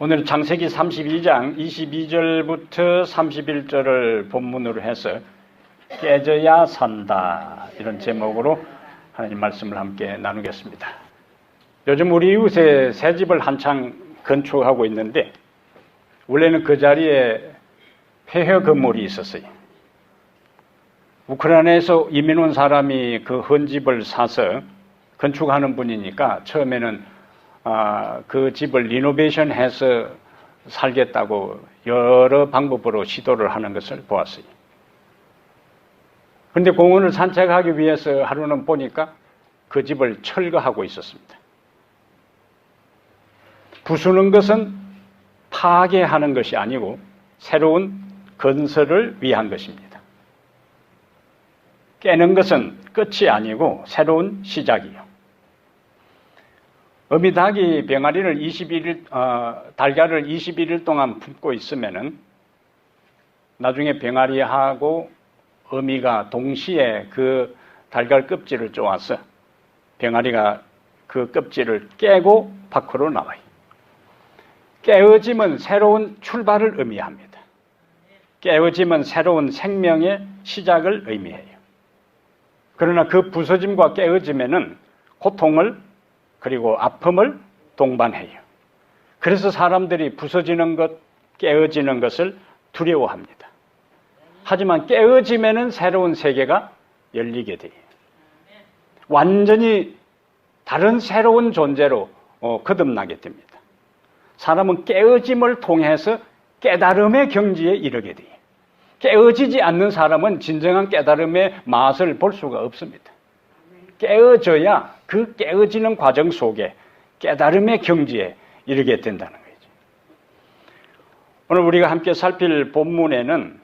오늘 창세기 32장 22절부터 31절을 본문으로 해서 깨져야 산다, 이런 제목으로 하나님 말씀을 함께 나누겠습니다. 요즘 우리 이웃에 새 집을 한창 건축하고 있는데 원래는 그 자리에 폐허 건물이 있었어요. 우크라이나에서 이민 온 사람이 그 헌 집을 사서 건축하는 분이니까 처음에는 그 집을 리노베이션 해서 살겠다고 여러 방법으로 시도를 하는 것을 보았어요. 그런데 공원을 산책하기 위해서 하루는 보니까 그 집을 철거하고 있었습니다. 부수는 것은 파괴하는 것이 아니고 새로운 건설을 위한 것입니다. 깨는 것은 끝이 아니고 새로운 시작이요. 어미닭이 병아리를 달걀을 21일 동안 품고 있으면은 나중에 병아리하고 어미가 동시에 그 달걀 껍질을 쪼아서 병아리가 그 껍질을 깨고 밖으로 나와요. 깨어짐은 새로운 출발을 의미합니다. 깨어짐은 새로운 생명의 시작을 의미해요. 그러나 그 부서짐과 깨어짐에는 고통을 그리고 아픔을 동반해요. 그래서 사람들이 부서지는 것, 깨어지는 것을 두려워합니다. 하지만 깨어짐에는 새로운 세계가 열리게 돼요. 완전히 다른 새로운 존재로 거듭나게 됩니다. 사람은 깨어짐을 통해서 깨달음의 경지에 이르게 돼요. 깨어지지 않는 사람은 진정한 깨달음의 맛을 볼 수가 없습니다. 깨어져야 그 깨어지는 과정 속에 깨달음의 경지에 이르게 된다는 거죠. 오늘 우리가 함께 살필 본문에는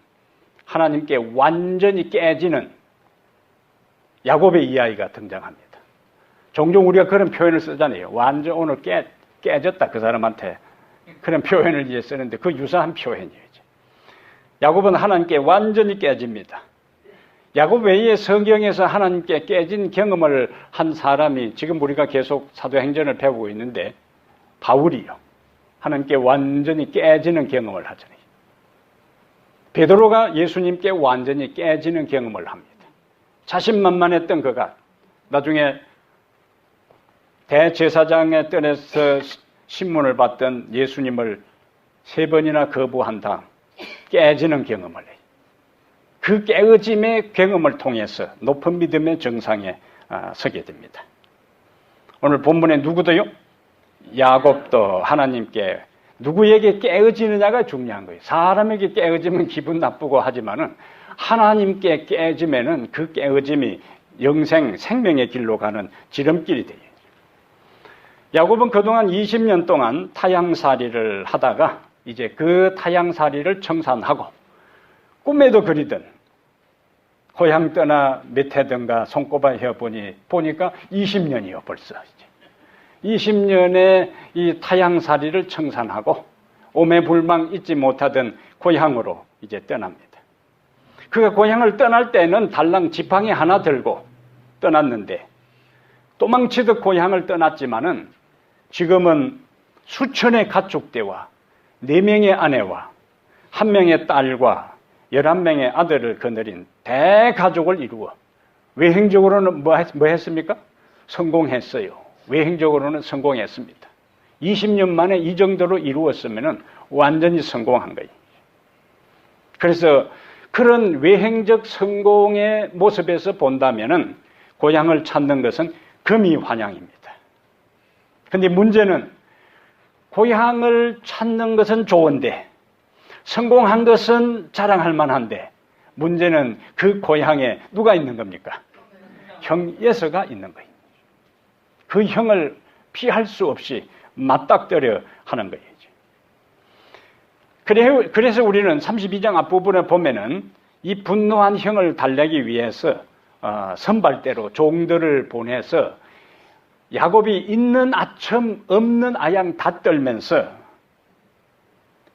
하나님께 완전히 깨지는 야곱의 이야기가 등장합니다. 종종 우리가 그런 표현을 쓰잖아요. 완전 오늘 깨졌다, 그 사람한테. 그런 표현을 이제 쓰는데 그 유사한 표현이에요. 야곱은 하나님께 완전히 깨집니다. 야곱 외에 성경에서 하나님께 깨진 경험을 한 사람이 지금 우리가 계속 사도행전을 배우고 있는데 바울이요. 하나님께 완전히 깨지는 경험을 하잖아요. 베드로가 예수님께 완전히 깨지는 경험을 합니다. 자신만만했던 그가 나중에 대제사장의 뜰에서 신문을 받던 예수님을 3번이나 거부한 다음 깨지는 경험을 해요. 그 깨어짐의 경험을 통해서 높은 믿음의 정상에 서게 됩니다. 오늘 본문에 누구도요? 야곱도 하나님께 누구에게 깨어지느냐가 중요한 거예요. 사람에게 깨어지면 기분 나쁘고 하지만은 하나님께 깨어지면은 그 깨어짐이 영생, 생명의 길로 가는 지름길이 돼요. 야곱은 그동안 20년 동안 타향살이를 하다가 이제 그 타향살이를 청산하고 꿈에도 그리던 고향 떠나 몇 해든가 손꼽아 보니까 20년이요 벌써. 20년의 이 타향살이를 청산하고 오매불망 잊지 못하던 고향으로 이제 떠납니다. 그가 고향을 떠날 때는 달랑 지팡이 하나 들고 떠났는데 도망치듯 고향을 떠났지만은 지금은 수천의 가축대와 4명의 아내와 1명의 딸과 11명의 아들을 거느린 대가족을 이루어 외행적으로는 뭐 했습니까? 성공했어요. 외행적으로는 성공했습니다. 20년 만에 이 정도로 이루었으면 완전히 성공한 거예요. 그래서 그런 외행적 성공의 모습에서 본다면은 고향을 찾는 것은 금이 환영입니다. 그런데 문제는 고향을 찾는 것은 좋은데 성공한 것은 자랑할 만한데 문제는 그 고향에 누가 있는 겁니까? 형 예서가 있는 거예요. 그 형을 피할 수 없이 맞닥뜨려 하는 거예요. 그래서 우리는 32장 앞부분에 보면은 이 분노한 형을 달래기 위해서 선발대로 종들을 보내서 야곱이 있는 아첨 없는 아양 다 떨면서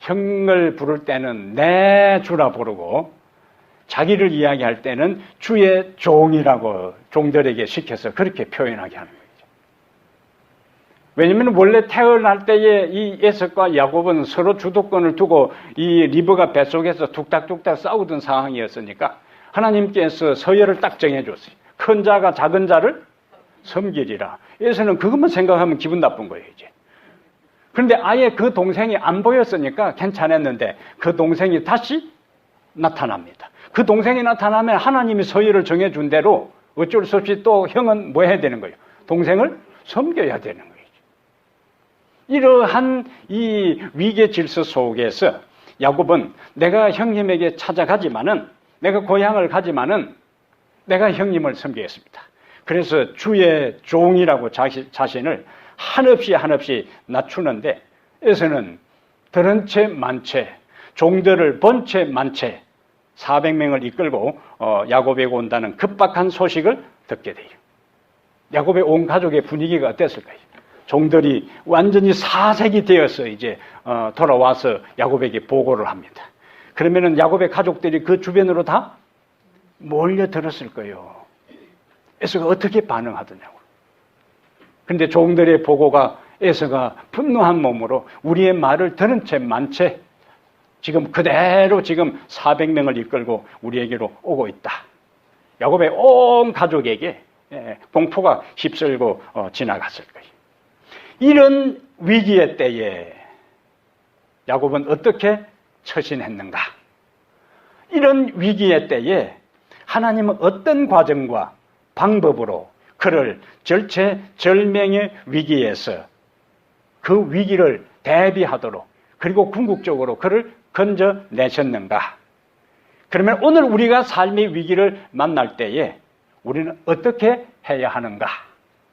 형을 부를 때는 내 주라 부르고 자기를 이야기할 때는 주의 종이라고 종들에게 시켜서 그렇게 표현하게 하는 거죠. 왜냐면 원래 태어날 때에 이 에석과 야곱은 서로 주도권을 두고 이 리브가 뱃속에서 툭닥툭닥 싸우던 상황이었으니까 하나님께서 서열을 딱 정해줬어요. 큰 자가 작은 자를 섬기리라. 에서는 그것만 생각하면 기분 나쁜 거예요, 이제. 그런데 아예 그 동생이 안 보였으니까 괜찮았는데 그 동생이 다시 나타납니다. 그 동생이 나타나면 하나님이 서열을 정해준 대로 어쩔 수 없이 또 형은 뭐 해야 되는 거예요? 동생을 섬겨야 되는 거예요. 이러한 이 위계 질서 속에서 야곱은 내가 형님에게 찾아가지만은, 내가 고향을 가지만은 내가 형님을 섬기겠습니다. 그래서 주의 종이라고 자신을 한없이 낮추는데, 에서는 들은 채 만채, 종들을 본 채 만채 400명을 이끌고 야곱에게 온다는 급박한 소식을 듣게 돼요. 야곱의 온 가족의 분위기가 어땠을까요? 종들이 완전히 사색이 되어서 이제 돌아와서 야곱에게 보고를 합니다. 그러면은 야곱의 가족들이 그 주변으로 다 몰려들었을 거예요. 에서가 어떻게 반응하더냐고. 그런데 종들의 보고가 에서가 분노한 몸으로 우리의 말을 들은 채 만채 지금 그대로 지금 400명을 이끌고 우리에게로 오고 있다. 야곱의 온 가족에게 공포가 휩쓸고 지나갔을 거예요. 이런 위기의 때에 야곱은 어떻게 처신했는가? 이런 위기의 때에 하나님은 어떤 과정과 방법으로 그를 절체절명의 위기에서 그 위기를 대비하도록, 그리고 궁극적으로 그를 건져내셨는가? 그러면 오늘 우리가 삶의 위기를 만날 때에 우리는 어떻게 해야 하는가?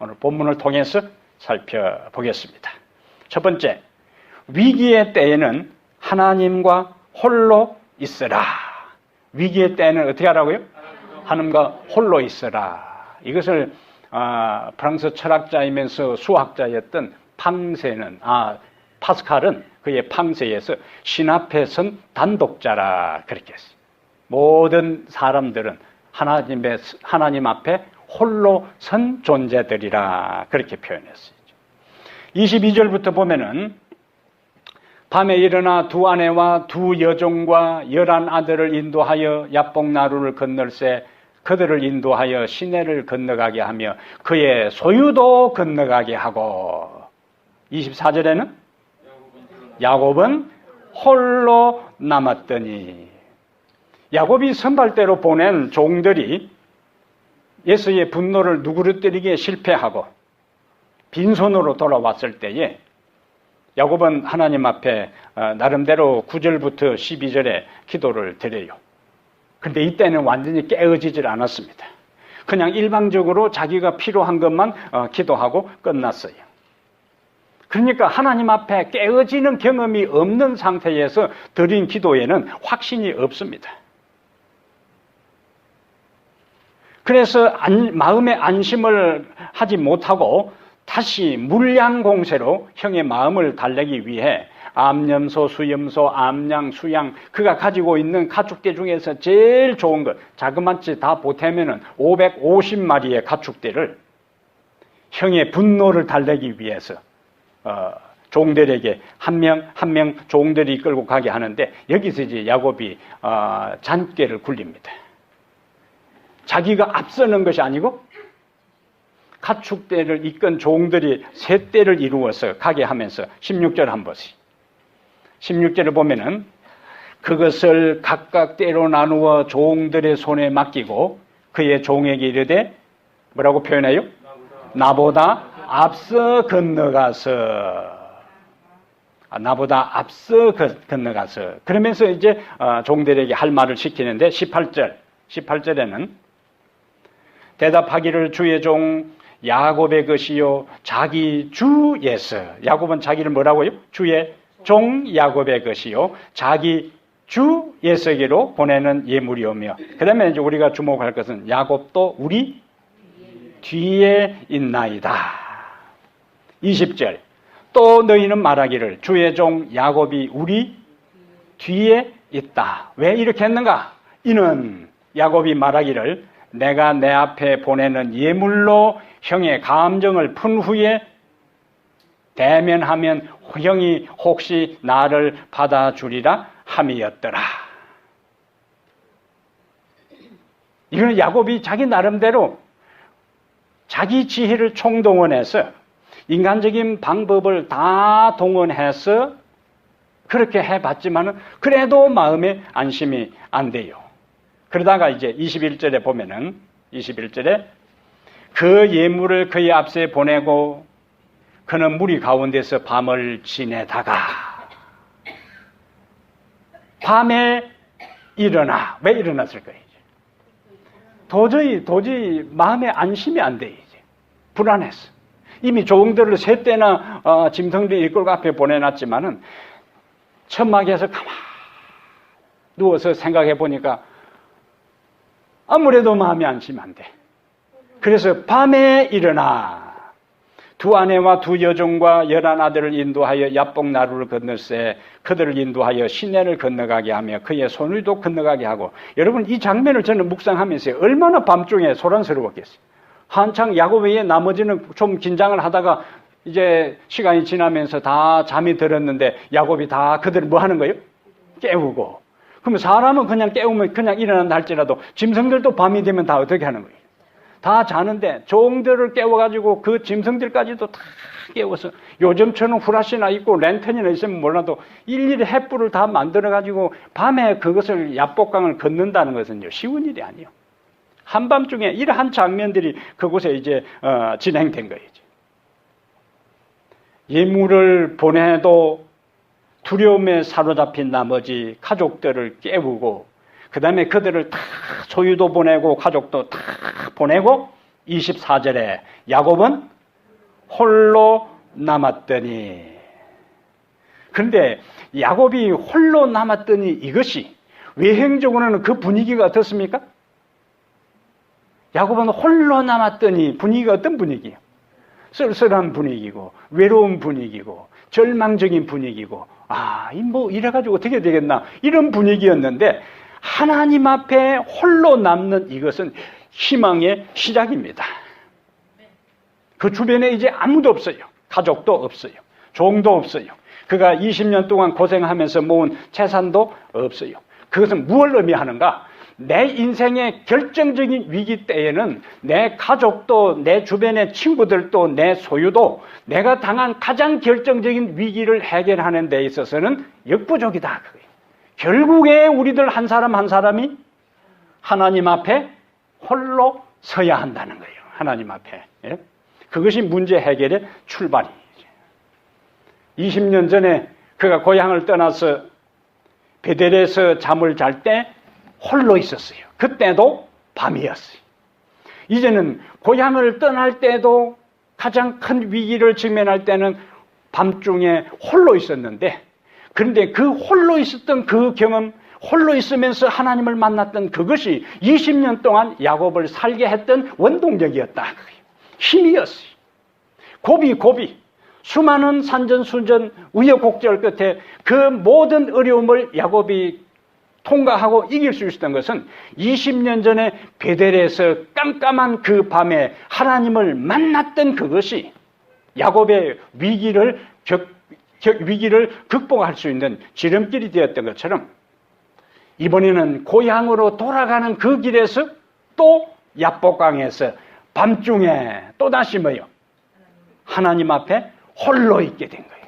오늘 본문을 통해서 살펴보겠습니다. 첫 번째, 위기의 때에는 하나님과 홀로 있으라. 위기의 때에는 어떻게 하라고요? 하나님과 홀로 있으라. 이것을 프랑스 철학자이면서 수학자였던 파스칼은 그의 팡세에서 신 앞에 선 단독자라 그렇게 했어요. 모든 사람들은 하나님 앞에 홀로 선 존재들이라 그렇게 표현했어요. 22절부터 보면은 밤에 일어나 두 아내와 두 여종과 11 아들을 인도하여 야복나루를 건널새 그들을 인도하여 시내를 건너가게 하며 그의 소유도 건너가게 하고, 24절에는 야곱은 홀로 남았더니, 야곱이 선발대로 보낸 종들이 에서의 분노를 누그러뜨리기에 실패하고 빈손으로 돌아왔을 때에 야곱은 하나님 앞에 나름대로 9절부터 12절에 기도를 드려요. 그런데 이때는 완전히 깨어지질 않았습니다. 그냥 일방적으로 자기가 필요한 것만 기도하고 끝났어요. 그러니까 하나님 앞에 깨어지는 경험이 없는 상태에서 드린 기도에는 확신이 없습니다. 그래서 마음의 안심을 하지 못하고 다시 물량공세로 형의 마음을 달래기 위해 암염소, 수염소, 암양, 수양, 그가 가지고 있는 가축대 중에서 제일 좋은 것, 자그마치 다 보태면은 550마리의 가축대를 형의 분노를 달래기 위해서 종들에게 한 명 한 명 종들이 이끌고 가게 하는데, 여기서 이제 야곱이 잔꾀를 굴립니다. 자기가 앞서는 것이 아니고 가축대를 이끈 종들이 세 대를 이루어서 가게 하면서 16절 한번 보세요. 16절을 보면은 그것을 각각 때로 나누어 종들의 손에 맡기고 그의 종에게 이르되 뭐라고 표현해요? 나보다 앞서 건너가서, 나보다 앞서 건너가서, 그러면서 이제 종들에게 할 말을 시키는데 18절에는 대답하기를 주의 종 야곱의 것이요 자기 주에서, 야곱은 자기를 뭐라고요? 주의 종 야곱의 것이요 자기 주에서기로 보내는 예물이오며, 그 다음에 이제 우리가 주목할 것은 야곱도 우리 뒤에 있나이다. 20절, 또 너희는 말하기를 주의 종 야곱이 우리 뒤에 있다. 왜 이렇게 했는가? 이는 야곱이 말하기를 내가 내 앞에 보내는 예물로 형의 감정을 푼 후에 대면하면 형이 혹시 나를 받아주리라 함이었더라. 이거는 야곱이 자기 나름대로 자기 지혜를 총동원해서 인간적인 방법을 다 동원해서 그렇게 해봤지만은 그래도 마음에 안심이 안 돼요. 그러다가 이제 21절에 보면은 21절에 그 예물을 그의 앞에 보내고 그는 무리 가운데서 밤을 지내다가 밤에 일어나. 왜 일어났을까요? 도저히 마음에 안심이 안 돼, 이제. 불안했어. 이미 조공들을 세 때나 짐승들이 이끌고 앞에 보내놨지만은 천막에서 가만히 누워서 생각해 보니까 아무래도 마음이 안심이 안 돼. 그래서 밤에 일어나 두 아내와 두 여종과 11아들을 인도하여 야복 나루를 건널세 그들을 인도하여 시내를 건너가게 하며 그의 손위도 건너가게 하고. 여러분, 이 장면을 저는 묵상하면서 얼마나 밤중에 소란스러웠겠어요. 한창 야곱 외에 나머지는 좀 긴장을 하다가 이제 시간이 지나면서 다 잠이 들었는데 야곱이 다 그들을 뭐 하는 거예요? 깨우고. 그러면 사람은 그냥 깨우면 그냥 일어난다 할지라도 짐승들도 밤이 되면 다 어떻게 하는 거예요? 다 자는데 종들을 깨워가지고 그 짐승들까지도 다 깨워서 요즘처럼 후라시나 있고 랜턴이나 있으면 몰라도 일일이 횃불을 다 만들어가지고 밤에 그것을 야복강을 걷는다는 것은요 쉬운 일이 아니에요. 한밤중에 이러한 장면들이 그곳에 이제 진행된 거예요. 예물을 보내도 두려움에 사로잡힌 나머지 가족들을 깨우고 그 다음에 그들을 다 소유도 보내고 가족도 다 보내고 24절에 야곱은 홀로 남았더니. 그런데 야곱이 홀로 남았더니 이것이 외형적으로는 그 분위기가 어떻습니까? 야곱은 홀로 남았더니 분위기가 어떤 분위기예요? 쓸쓸한 분위기고 외로운 분위기고 절망적인 분위기고 이래가지고 어떻게 되겠나 이런 분위기였는데 하나님 앞에 홀로 남는 이것은 희망의 시작입니다. 그 주변에 이제 아무도 없어요. 가족도 없어요. 종도 없어요. 그가 20년 동안 고생하면서 모은 재산도 없어요. 그것은 무엇을 의미하는가? 내 인생의 결정적인 위기 때에는 내 가족도 내 주변의 친구들도 내 소유도 내가 당한 가장 결정적인 위기를 해결하는 데 있어서는 역부족이다. 결국에 우리들 한 사람 한 사람이 하나님 앞에 홀로 서야 한다는 거예요. 하나님 앞에. 예? 그것이 문제 해결의 출발이죠. 20년 전에 그가 고향을 떠나서 베델에서 잠을 잘 때 홀로 있었어요. 그때도 밤이었어요. 이제는 고향을 떠날 때도 가장 큰 위기를 직면할 때는 밤중에 홀로 있었는데 그런데 그 홀로 있었던 그 경험, 홀로 있으면서 하나님을 만났던 그것이 20년 동안 야곱을 살게 했던 원동력이었다. 힘이었어요. 고비 수많은 산전수전 우여곡절 끝에 그 모든 어려움을 야곱이 통과하고 이길 수 있었던 것은 20년 전에 베델에서 깜깜한 그 밤에 하나님을 만났던 그것이 야곱의 위기를 극복할 수 있는 지름길이 되었던 것처럼 이번에는 고향으로 돌아가는 그 길에서 또 야복강에서 밤중에 또다시 뭐요? 하나님 앞에 홀로 있게 된 거예요.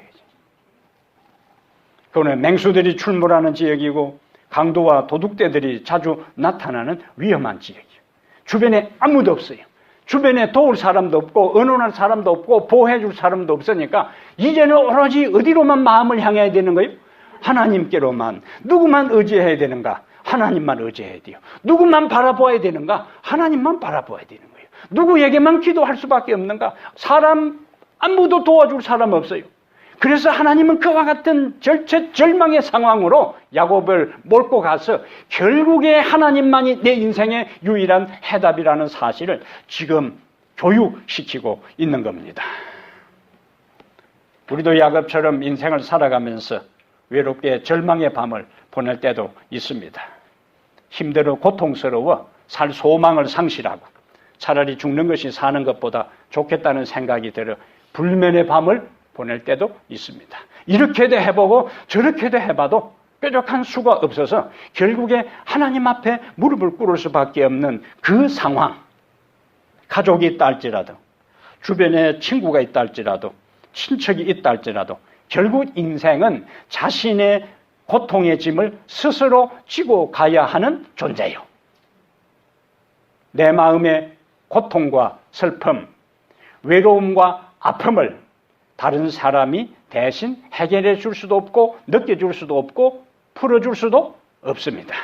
그거는 맹수들이 출몰하는 지역이고 강도와 도둑대들이 자주 나타나는 위험한 지역이에요. 주변에 아무도 없어요. 주변에 도울 사람도 없고 의논할 사람도 없고 보호해줄 사람도 없으니까 이제는 오로지 어디로만 마음을 향해야 되는 거예요? 하나님께로만. 누구만 의지해야 되는가? 하나님만 의지해야 돼요. 누구만 바라보아야 되는가? 하나님만 바라보아야 되는 거예요. 누구에게만 기도할 수밖에 없는가? 아무도 도와줄 사람 없어요. 그래서 하나님은 그와 같은 절망의 상황으로 야곱을 몰고 가서 결국에 하나님만이 내 인생의 유일한 해답이라는 사실을 지금 교육시키고 있는 겁니다. 우리도 야곱처럼 인생을 살아가면서 외롭게 절망의 밤을 보낼 때도 있습니다. 힘들어 고통스러워 살 소망을 상실하고 차라리 죽는 것이 사는 것보다 좋겠다는 생각이 들어 불면의 밤을 보낼 때도 있습니다. 이렇게도 해보고 저렇게도 해봐도 뾰족한 수가 없어서 결국에 하나님 앞에 무릎을 꿇을 수밖에 없는 그 상황. 가족이 있다 할지라도, 주변에 친구가 있다 할지라도, 친척이 있다 할지라도 결국 인생은 자신의 고통의 짐을 스스로 지고 가야 하는 존재예요. 내 마음의 고통과 슬픔, 외로움과 아픔을 다른 사람이 대신 해결해 줄 수도 없고 느껴줄 수도 없고 풀어줄 수도 없습니다.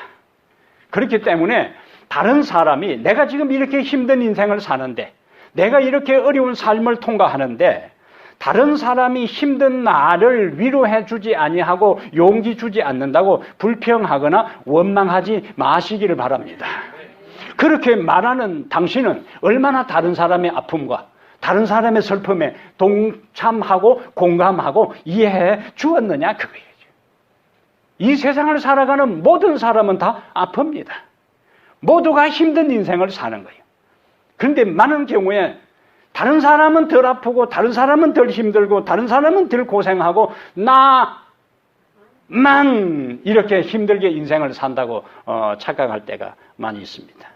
그렇기 때문에 다른 사람이 내가 지금 이렇게 힘든 인생을 사는데, 내가 이렇게 어려운 삶을 통과하는데 다른 사람이 힘든 나를 위로해 주지 아니하고 용기 주지 않는다고 불평하거나 원망하지 마시기를 바랍니다. 그렇게 말하는 당신은 얼마나 다른 사람의 아픔과 다른 사람의 슬픔에 동참하고 공감하고 이해해 주었느냐, 그거예요. 이 세상을 살아가는 모든 사람은 다 아픕니다. 모두가 힘든 인생을 사는 거예요. 그런데 많은 경우에 다른 사람은 덜 아프고 다른 사람은 덜 힘들고 다른 사람은 덜 고생하고 나만 이렇게 힘들게 인생을 산다고 착각할 때가 많이 있습니다.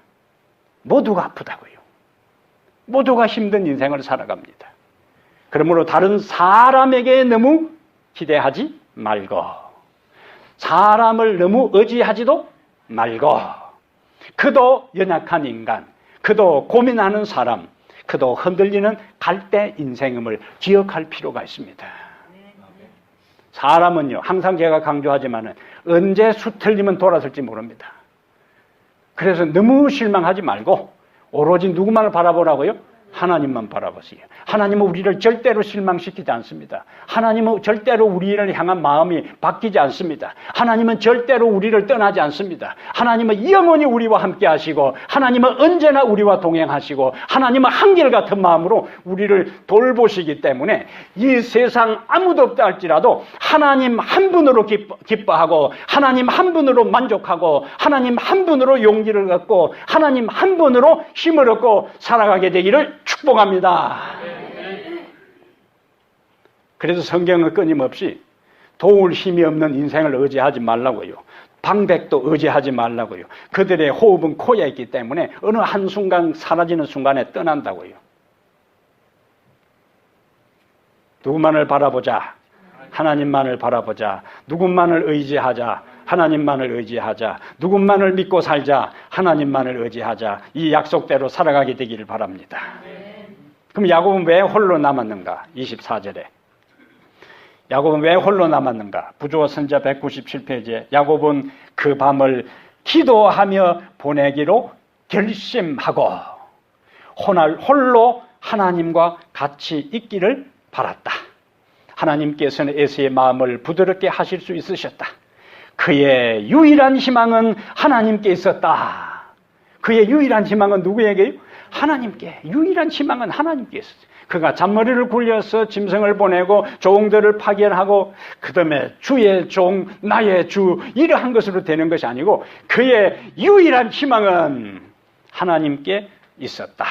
모두가 아프다고요. 모두가 힘든 인생을 살아갑니다. 그러므로 다른 사람에게 너무 기대하지 말고, 사람을 너무 의지하지도 말고, 그도 연약한 인간, 그도 고민하는 사람, 그도 흔들리는 갈대 인생임을 기억할 필요가 있습니다. 사람은요, 항상 제가 강조하지만 언제 수틀리면 돌아설지 모릅니다. 그래서 너무 실망하지 말고 오로지 누구만을 바라보라고요? 하나님만 바라보세요. 하나님은 우리를 절대로 실망시키지 않습니다. 하나님은 절대로 우리를 향한 마음이 바뀌지 않습니다. 하나님은 절대로 우리를 떠나지 않습니다. 하나님은 영원히 우리와 함께 하시고, 하나님은 언제나 우리와 동행하시고, 하나님은 한결같은 마음으로 우리를 돌보시기 때문에 이 세상 아무도 없다 할지라도 하나님 한 분으로 기뻐하고, 하나님 한 분으로 만족하고, 하나님 한 분으로 용기를 얻고, 하나님 한 분으로 힘을 얻고 살아가게 되기를 축복합니다. 그래서 성경은 끊임없이 도울 힘이 없는 인생을 의지하지 말라고요. 방백도 의지하지 말라고요. 그들의 호흡은 코에 있기 때문에 어느 한순간 사라지는 순간에 떠난다고요. 누구만을 바라보자. 하나님만을 바라보자. 누구만을 의지하자. 하나님만을 의지하자. 누구만을 믿고 살자. 하나님만을 의지하자. 이 약속대로 살아가게 되기를 바랍니다. 그럼 야곱은 왜 홀로 남았는가? 24절에. 야곱은 왜 홀로 남았는가? 부조와 선자 197페이지에 야곱은 그 밤을 기도하며 보내기로 결심하고 홀로 하나님과 같이 있기를 바랐다. 하나님께서는 에서의 마음을 부드럽게 하실 수 있으셨다. 그의 유일한 희망은 하나님께 있었다. 그의 유일한 희망은 누구에게요? 하나님께. 유일한 희망은 하나님께 있었어요. 그가 잔머리를 굴려서 짐승을 보내고 종들을 파견하고 그 다음에 주의 종, 나의 주 이러한 것으로 되는 것이 아니고 그의 유일한 희망은 하나님께 있었다.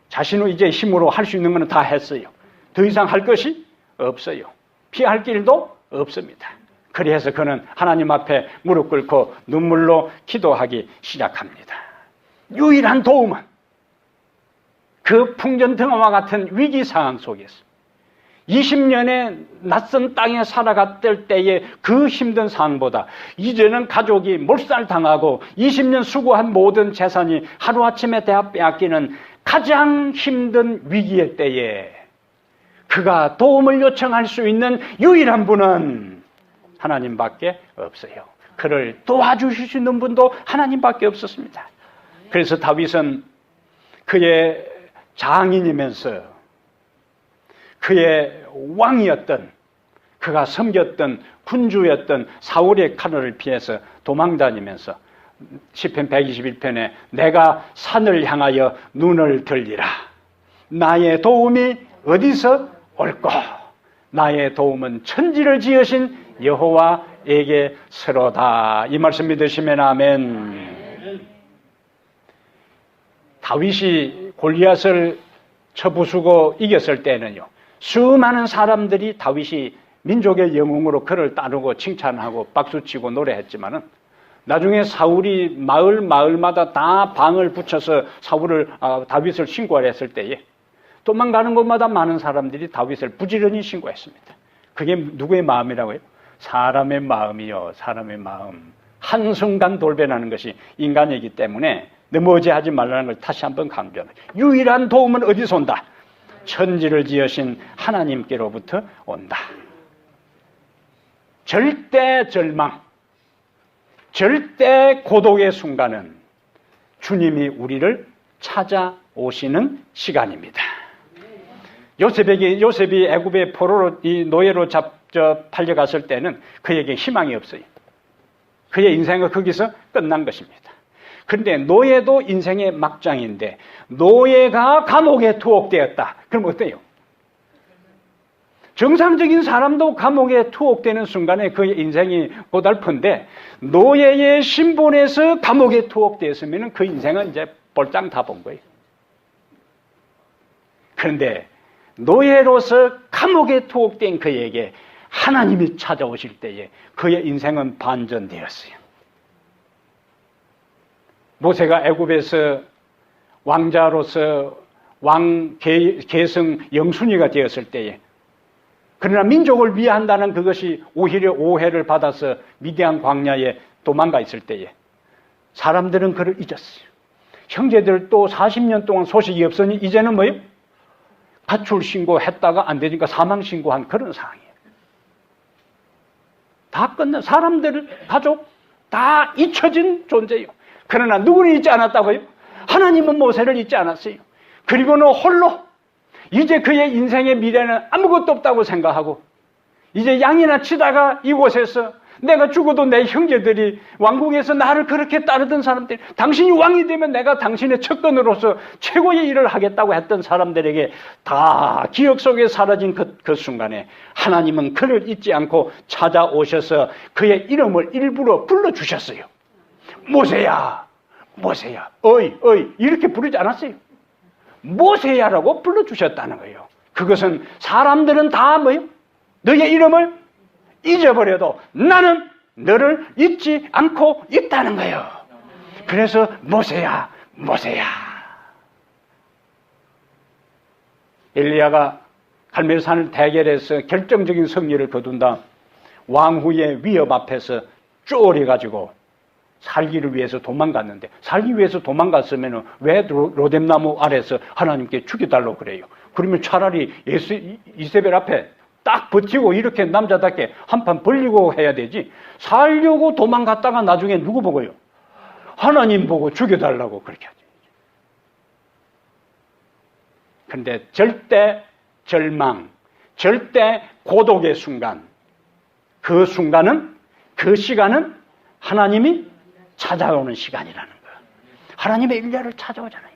자신의 이제 힘으로 할 수 있는 것은 다 했어요. 더 이상 할 것이 없어요. 피할 길도 없습니다. 그래서 그는 하나님 앞에 무릎 꿇고 눈물로 기도하기 시작합니다. 유일한 도움은 그 풍전등화와 같은 위기 상황 속에서 20년의 낯선 땅에 살아갔을 때의 그 힘든 상황보다 이제는 가족이 몰살당하고 20년 수고한 모든 재산이 하루아침에 다 빼앗기는 가장 힘든 위기의 때에 그가 도움을 요청할 수 있는 유일한 분은 하나님밖에 없어요. 그를 도와주실 수 있는 분도 하나님밖에 없었습니다. 그래서 다윗은 그의 장인이면서 그의 왕이었던, 그가 섬겼던 군주였던 사울의 칼을 피해서 도망다니면서 시편 121편에 내가 산을 향하여 눈을 들리라. 나의 도움이 어디서 올꼬? 나의 도움은 천지를 지으신 여호와에게서로다. 이 말씀 믿으시면 아멘. 다윗이 골리앗을 쳐부수고 이겼을 때는요, 수많은 사람들이 다윗이 민족의 영웅으로 그를 따르고 칭찬하고 박수치고 노래했지만은 나중에 사울이 마을마다 다 방을 붙여서 다윗을 신고하려 했을 때에 도망가는 곳마다 많은 사람들이 다윗을 부지런히 신고했습니다. 그게 누구의 마음이라고요? 사람의 마음이요. 사람의 마음. 한순간 돌변하는 것이 인간이기 때문에 넘어지하지 말라는 걸 다시 한번 강조합니다. 유일한 도움은 어디서 온다? 천지를 지으신 하나님께로부터 온다. 절대 절망, 절대 고독의 순간은 주님이 우리를 찾아오시는 시간입니다. 요셉이 애굽의 포로로 이 노예로 팔려갔을 때는 그에게 희망이 없어요. 그의 인생은 거기서 끝난 것입니다. 그런데 노예도 인생의 막장인데 노예가 감옥에 투옥되었다. 그럼 어때요? 정상적인 사람도 감옥에 투옥되는 순간에 그의 인생이 고달픈데 노예의 신분에서 감옥에 투옥되었으면 그 인생은 이제 볼장 다 본 거예요. 그런데 노예로서 감옥에 투옥된 그에게 하나님이 찾아오실 때에 그의 인생은 반전되었어요. 모세가 애굽에서 왕자로서 계성 영순위가 되었을 때에 그러나 민족을 위한다는 그것이 오히려 오해를 받아서 미디안 광야에 도망가 있을 때에 사람들은 그를 잊었어요. 형제들도 40년 동안 소식이 없으니 이제는 뭐예요? 가출 신고했다가 안 되니까 사망 신고한 그런 상황이에요. 다 끝난 사람들, 가족 다 잊혀진 존재예요. 그러나 누구는 잊지 않았다고요? 하나님은 모세를 잊지 않았어요. 그리고는 홀로 이제 그의 인생의 미래는 아무것도 없다고 생각하고 이제 양이나 치다가 이곳에서 내가 죽어도 내 형제들이 왕궁에서 나를 그렇게 따르던 사람들, 당신이 왕이 되면 내가 당신의 측근으로서 최고의 일을 하겠다고 했던 사람들에게 다 기억 속에 사라진 그 순간에 하나님은 그를 잊지 않고 찾아오셔서 그의 이름을 일부러 불러주셨어요. 모세야, 모세야, 어이 이렇게 부르지 않았어요. 모세야라고 불러주셨다는 거예요. 그것은 사람들은 다 뭐예요? 너의 이름을 잊어버려도 나는 너를 잊지 않고 있다는 거예요. 그래서 모세야, 모세야. 엘리야가 갈멜산을 대결해서 결정적인 승리를 거둔 다음 왕후의 위협 앞에서 쪼그려가지고 살기를 위해서 도망갔는데 살기 위해서 도망갔으면 왜 로뎀나무 아래서 하나님께 죽여달라고 그래요? 그러면 차라리 이세벨 앞에 딱 버티고 이렇게 남자답게 한판 벌리고 해야 되지 살려고 도망갔다가 나중에 누구 보고요? 하나님 보고 죽여달라고 그렇게 하죠. 그런데 절대 절망, 절대 고독의 순간, 그 순간은, 그 시간은 하나님이 찾아오는 시간이라는 거예요. 하나님이 엘리야를 찾아오잖아요.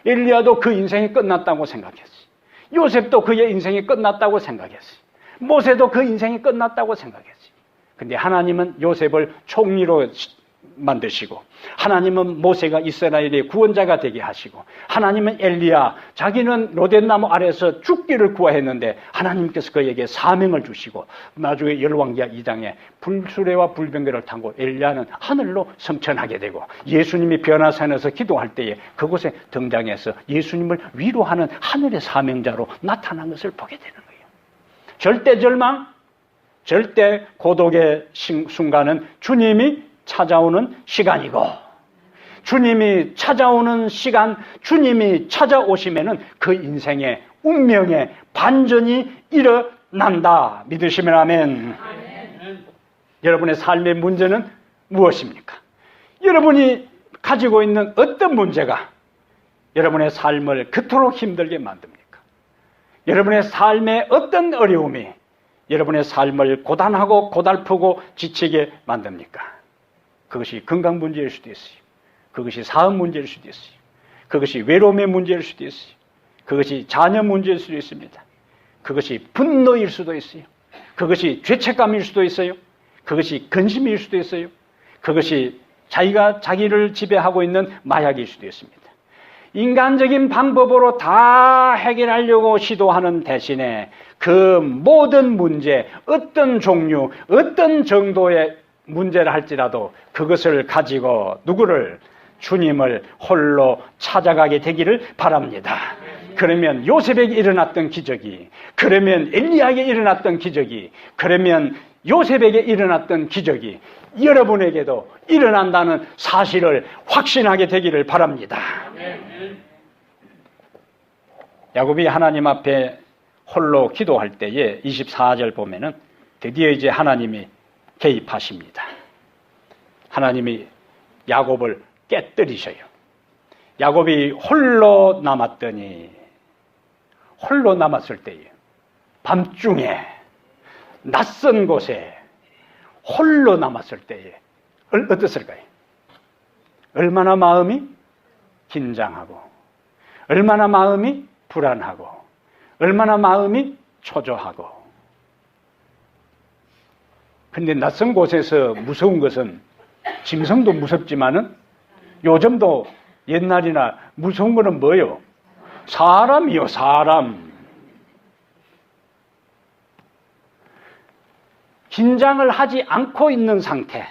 엘리야도 그 인생이 끝났다고 생각했어요. 요셉도 그의 인생이 끝났다고 생각했어요. 모세도 그 인생이 끝났다고 생각했어요. 근데 하나님은 요셉을 총리로 만드시고 하나님은 모세가 이스라엘의 구원자가 되게 하시고 하나님은 엘리야, 자기는 로뎀나무 아래에서 죽기를 구하였는데 하나님께서 그에게 사명을 주시고 나중에 열왕기하 2장에 불수레와 불병거를 타고 엘리야는 하늘로 승천하게 되고 예수님이 변화산에서 기도할 때에 그곳에 등장해서 예수님을 위로하는 하늘의 사명자로 나타난 것을 보게 되는 거예요. 절대 절망, 절대 고독의 순간은 주님이 찾아오는 시간이고 주님이 찾아오는 시간, 주님이 찾아오시면은 그 인생의 운명의 반전이 일어난다. 믿으시면 아멘. 아멘. 여러분의 삶의 문제는 무엇입니까? 여러분이 가지고 있는 어떤 문제가 여러분의 삶을 그토록 힘들게 만듭니까? 여러분의 삶의 어떤 어려움이 여러분의 삶을 고단하고 고달프고 지치게 만듭니까? 그것이 건강 문제일 수도 있어요. 그것이 사업 문제일 수도 있어요. 그것이 외로움의 문제일 수도 있어요. 그것이 자녀 문제일 수도 있습니다. 그것이 분노일 수도 있어요. 그것이 죄책감일 수도 있어요. 그것이 근심일 수도 있어요. 그것이 자기가 자기를 지배하고 있는 마약일 수도 있습니다. 인간적인 방법으로 다 해결하려고 시도하는 대신에 그 모든 문제, 어떤 종류, 어떤 정도의 문제를 할지라도 그것을 가지고 누구를? 주님을 홀로 찾아가게 되기를 바랍니다. 그러면 요셉에게 일어났던 기적이, 그러면 엘리야에게 일어났던 기적이, 그러면 요셉에게 일어났던 기적이 여러분에게도 일어난다는 사실을 확신하게 되기를 바랍니다. 야곱이 하나님 앞에 홀로 기도할 때에 24절 보면은 드디어 이제 하나님이 개입하십니다. 하나님이 야곱을 깨뜨리셔요. 야곱이 홀로 남았더니, 홀로 남았을 때에 밤중에 낯선 곳에 홀로 남았을 때에 어땠을까요? 얼마나 마음이 긴장하고, 얼마나 마음이 불안하고, 얼마나 마음이 초조하고. 근데 낯선 곳에서 무서운 것은 짐승도 무섭지만은 요즘도 옛날이나 무서운 거는 뭐요? 사람이요, 사람. 긴장을 하지 않고 있는 상태,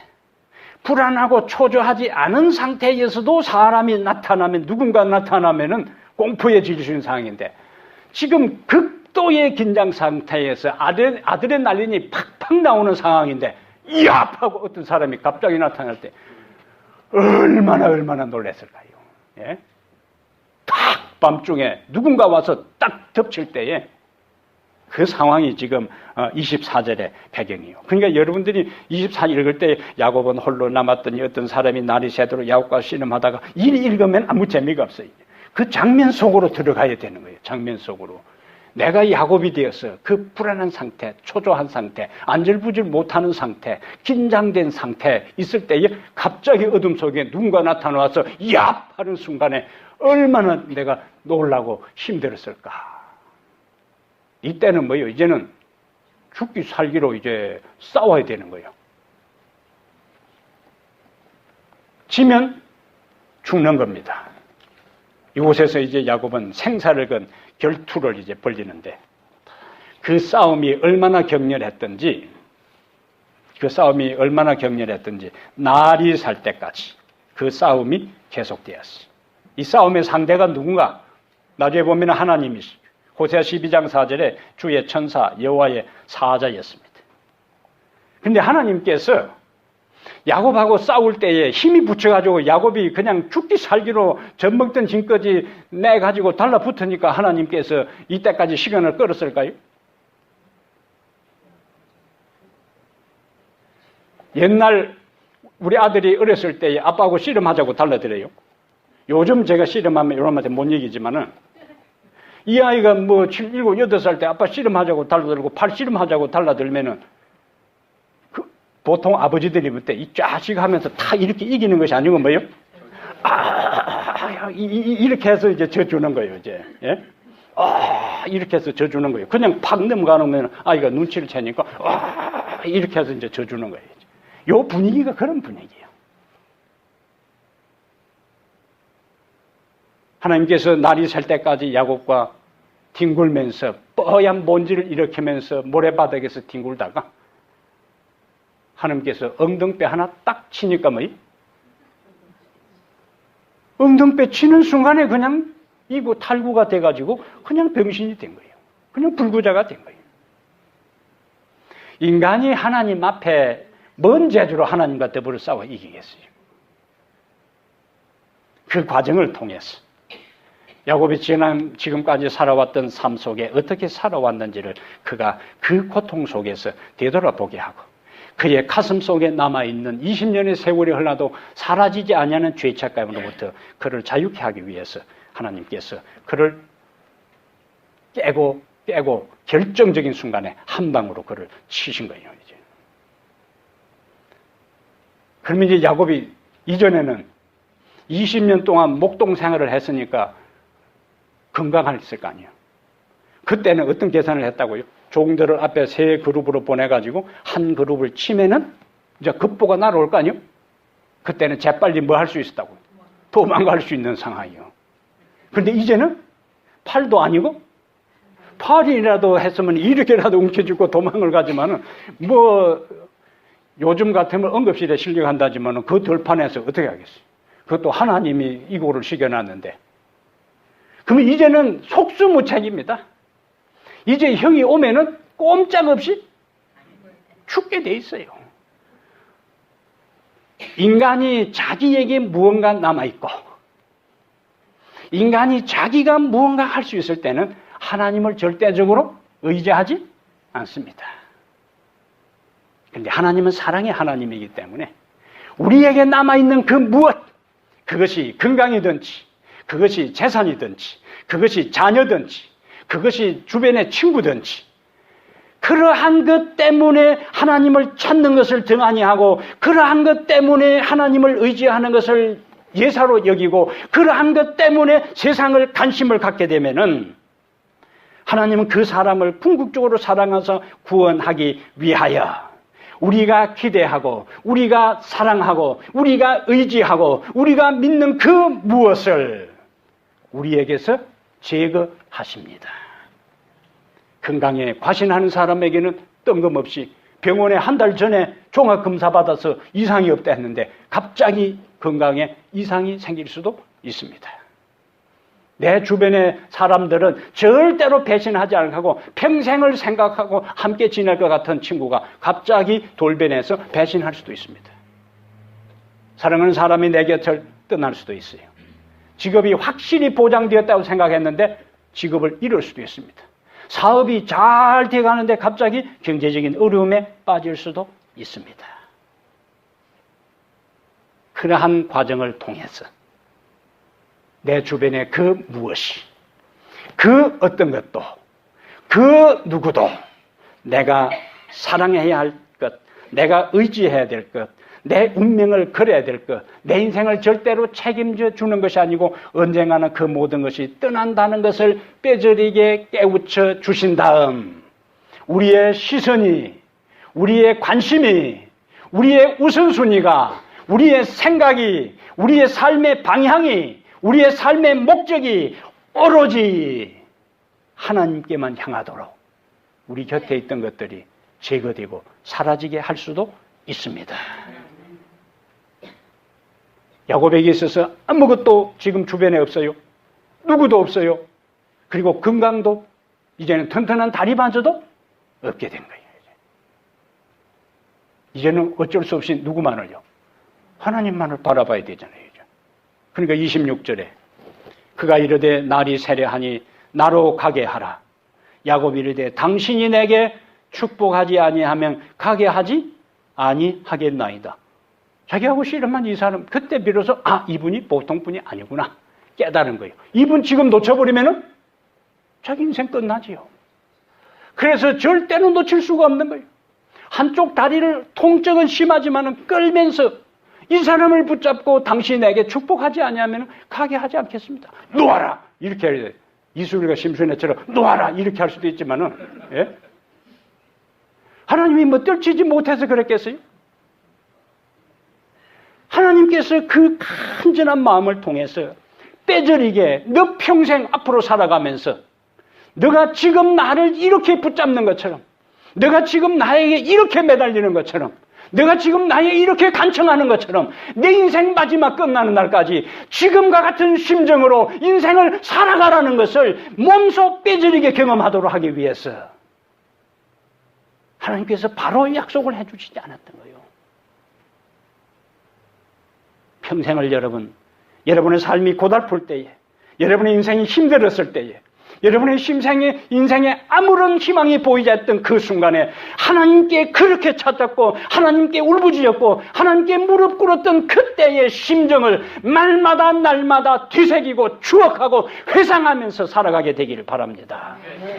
불안하고 초조하지 않은 상태에서도 사람이 나타나면, 누군가 나타나면은 공포에 질릴 수 있는 상황인데, 지금 극도의 긴장 상태에서 아드레날린이 팍팍 나오는 상황인데, 이야! 하고 어떤 사람이 갑자기 나타날 때 얼마나 놀랐을까요? 예? 딱 밤중에 누군가 와서 딱 덮칠 때에 그 상황이 지금 24절의 배경이에요. 그러니까 여러분들이 24절 읽을 때 야곱은 홀로 남았더니 어떤 사람이 날이 새도록 야곱과 씨름하다가 읽으면 아무 재미가 없어요. 그 장면 속으로 들어가야 되는 거예요. 장면 속으로. 내가 야곱이 되어서 그 불안한 상태, 초조한 상태, 안절부절 못하는 상태, 긴장된 상태 있을 때에 갑자기 어둠 속에 누군가 나타나서 야! 하는 순간에 얼마나 내가 놀라고 힘들었을까. 이때는 뭐예요? 이제는 죽기 살기로 이제 싸워야 되는 거예요. 지면 죽는 겁니다. 이곳에서 이제 야곱은 생사를 건 결투를 이제 벌리는데, 그 싸움이 얼마나 격렬했던지, 날이 살 때까지 그 싸움이 계속되었어요. 이 싸움의 상대가 누군가? 나중에 보면 하나님이시죠. 호세아 12장 4절에 주의 천사 여호와의 사자였습니다. 그런데 하나님께서 야곱하고 싸울 때에 힘이 붙여가지고 야곱이 그냥 죽기 살기로 젖먹던 짐까지 내가지고 달라붙으니까 하나님께서 이때까지 시간을 끌었을까요? 옛날 우리 아들이 어렸을 때에 아빠하고 씨름하자고 달라들어요. 요즘 제가 씨름하면 여러분한테 못 얘기지만은 이 아이가 뭐 7, 7, 8살 때 아빠 씨름하자고 달라들고 8 씨름하자고 달라들면은 보통 아버지들이 볼 때 이 자식 하면서 다 이렇게 이기는 것이 아니고 뭐예요? 이렇게 해서 이제 져주는 거예요, 이제. 예? 이렇게 해서 져주는 거예요. 그냥 팍 넘어가면 아이가 눈치를 채니까, 이렇게 해서 이제 져주는 거예요. 요 분위기가 그런 분위기예요. 하나님께서 날이 살 때까지 야곱과 뒹굴면서 뽀얀 먼지를 일으키면서 모래바닥에서 뒹굴다가 하나님께서 엉덩배 하나 딱 치니까 뭐예요? 엉덩배 치는 순간에 그냥 이고 탈구가 돼가지고 그냥 병신이 된 거예요. 그냥 불구자가 된 거예요. 인간이 하나님 앞에 뭔 재주로 하나님과 더불어 싸워 이기겠어요? 그 과정을 통해서 야곱이 지금까지 살아왔던 삶 속에 어떻게 살아왔는지를 그가 그 고통 속에서 되돌아보게 하고, 그의 가슴 속에 남아있는 20년의 세월이 흘러도 사라지지 아니하는 죄의 책감으로부터 그를 자유케 하기 위해서 하나님께서 그를 깨고 결정적인 순간에 한 방으로 그를 치신 거예요. 이제. 그러면 이제 야곱이 이전에는 20년 동안 목동 생활을 했으니까 건강했을 거 아니에요. 그때는 어떤 계산을 했다고요? 종들을 앞에 세 그룹으로 보내가지고 한 그룹을 치면은 이제 급보가 날아올 거 아니에요? 그때는 재빨리 뭐 할 수 있었다고요? 도망갈 수 있는 상황이요. 그런데 이제는 팔도 아니고 팔이라도 했으면 이렇게라도 움켜쥐고 도망을 가지만은 뭐 요즘 같으면 응급실에 실려간다지만은 그 들판에서 어떻게 하겠어요? 그것도 하나님이 이고를 시켜놨는데. 그러면 이제는 속수무책입니다. 이제 형이 오면은 꼼짝없이 죽게 돼 있어요. 인간이 자기에게 무언가 남아있고 인간이 자기가 무언가 할 수 있을 때는 하나님을 절대적으로 의지하지 않습니다. 그런데 하나님은 사랑의 하나님이기 때문에 우리에게 남아있는 그 무엇, 그것이 건강이든지 그것이 재산이든지 그것이 자녀든지 그것이 주변의 친구든지 그러한 것 때문에 하나님을 찾는 것을 등한히 하고 그러한 것 때문에 하나님을 의지하는 것을 예사로 여기고 그러한 것 때문에 세상을 관심을 갖게 되면은 하나님은 그 사람을 궁극적으로 사랑해서 구원하기 위하여 우리가 기대하고 우리가 사랑하고 우리가 의지하고 우리가 믿는 그 무엇을 우리에게서 제거하십니다. 건강에 과신하는 사람에게는 뜬금없이 병원에 한 달 전에 종합검사 받아서 이상이 없다 했는데 갑자기 건강에 이상이 생길 수도 있습니다. 내 주변의 사람들은 절대로 배신하지 않고 평생을 생각하고 함께 지낼 것 같은 친구가 갑자기 돌변해서 배신할 수도 있습니다. 사랑하는 사람이 내 곁을 떠날 수도 있어요. 직업이 확실히 보장되었다고 생각했는데 직업을 잃을 수도 있습니다. 사업이 잘 돼가는데 갑자기 경제적인 어려움에 빠질 수도 있습니다. 그러한 과정을 통해서 내 주변의 그 무엇이, 그 어떤 것도, 그 누구도 내가 사랑해야 할 것, 내가 의지해야 될 것, 내 운명을 걸어야 될 것, 내 인생을 절대로 책임져 주는 것이 아니고 언젠가는 그 모든 것이 떠난다는 것을 뼈저리게 깨우쳐 주신 다음 우리의 시선이, 우리의 관심이, 우리의 우선순위가, 우리의 생각이, 우리의 삶의 방향이, 우리의 삶의 목적이 오로지 하나님께만 향하도록 우리 곁에 있던 것들이 제거되고 사라지게 할 수도 있습니다. 야곱에게 있어서 아무것도 지금 주변에 없어요. 누구도 없어요. 그리고 건강도 이제는 튼튼한 다리마저도 없게 된 거예요. 이제는 어쩔 수 없이 누구만을요? 하나님만을 바라봐야 되잖아요. 그러니까 26절에 그가 이르되 날이 세려하니 나로 가게 하라. 야곱이 이르되 당신이 내게 축복하지 아니하면 가게 하지 아니하겠나이다. 자기하고 씨름한 이 사람 그때 비로소 이분이 보통 분이 아니구나 깨달은 거예요. 이분 지금 놓쳐버리면은 자기 인생 끝나지요. 그래서 절대로 놓칠 수가 없는 거예요. 한쪽 다리를 통증은 심하지만은 끌면서 이 사람을 붙잡고 당신이 내게 축복하지 아니하면 가게 하지 않겠습니다. 놓아라 이렇게 해야 돼. 이수일과 심순애처럼 놓아라 이렇게 할 수도 있지만은 예? 하나님이 뭐 떨치지 못해서 그랬겠어요? 하나님께서 그 간절한 마음을 통해서 빼저리게 너 평생 앞으로 살아가면서 너가 지금 나를 이렇게 붙잡는 것처럼 너가 지금 나에게 이렇게 매달리는 것처럼 내가 지금 나에 이렇게 간청하는 것처럼 내 인생 마지막 끝나는 날까지 지금과 같은 심정으로 인생을 살아가라는 것을 몸소 빼저리게 경험하도록 하기 위해서 하나님께서 바로 약속을 해주시지 않았던 거예요. 평생을 여러분의 삶이 고달플 때에, 여러분의 인생이 힘들었을 때에, 여러분의 인생에 아무런 희망이 보이지 않던 그 순간에 하나님께 그렇게 찾았고 하나님께 울부짖었고 하나님께 무릎 꿇었던 그때의 심정을 말마다 날마다 뒤새기고 추억하고 회상하면서 살아가게 되기를 바랍니다.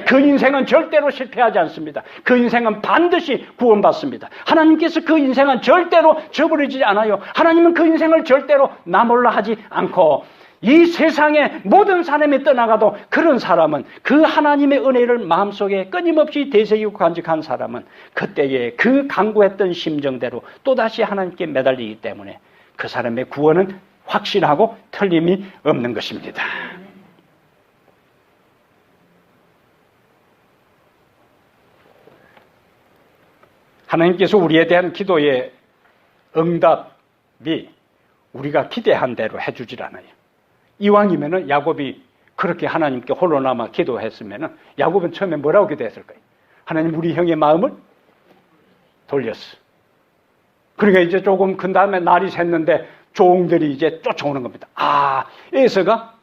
그 인생은 절대로 실패하지 않습니다. 그 인생은 반드시 구원받습니다. 하나님께서 그 인생은 절대로 저버리지 않아요. 하나님은 그 인생을 절대로 나 몰라 하지 않고 이 세상에 모든 사람이 떠나가도 그런 사람은 그 하나님의 은혜를 마음속에 끊임없이 되새기고 간직한 사람은 그때에 그 간구했던 심정대로 또다시 하나님께 매달리기 때문에 그 사람의 구원은 확실하고 틀림이 없는 것입니다. 하나님께서 우리에 대한 기도의 응답이 우리가 기대한 대로 해주질 않아요. 이왕이면은 야곱이 그렇게 하나님께 홀로 남아 기도했으면은 야곱은 처음에 뭐라고 기도했을까요? 하나님 우리 형의 마음을 돌렸어. 그러니까 이제 조금 큰 다음에 날이 샜는데 종들이 이제 쫓아오는 겁니다. 아, 에서가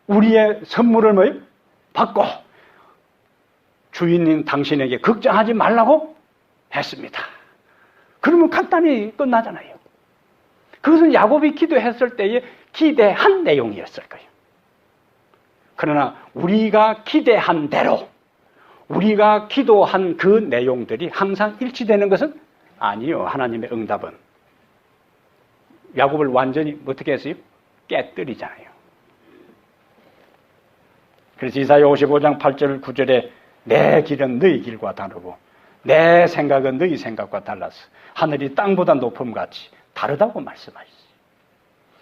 우리의 선물을 뭐요? 받고 주인인 당신에게 걱정하지 말라고 했습니다. 그러면 간단히 끝나잖아요. 그것은 야곱이 기도했을 때에 기대한 내용이었을 거예요. 그러나 우리가 기대한 대로 우리가 기도한 그 내용들이 항상 일치되는 것은 아니요. 하나님의 응답은 야곱을 완전히 어떻게 했어요? 깨뜨리잖아요. 그래서 이사야 55장 8절 9절에 내 길은 너희 길과 다르고 내 생각은 너희 생각과 달라서 하늘이 땅보다 높음같이 다르다고 말씀하셨어요.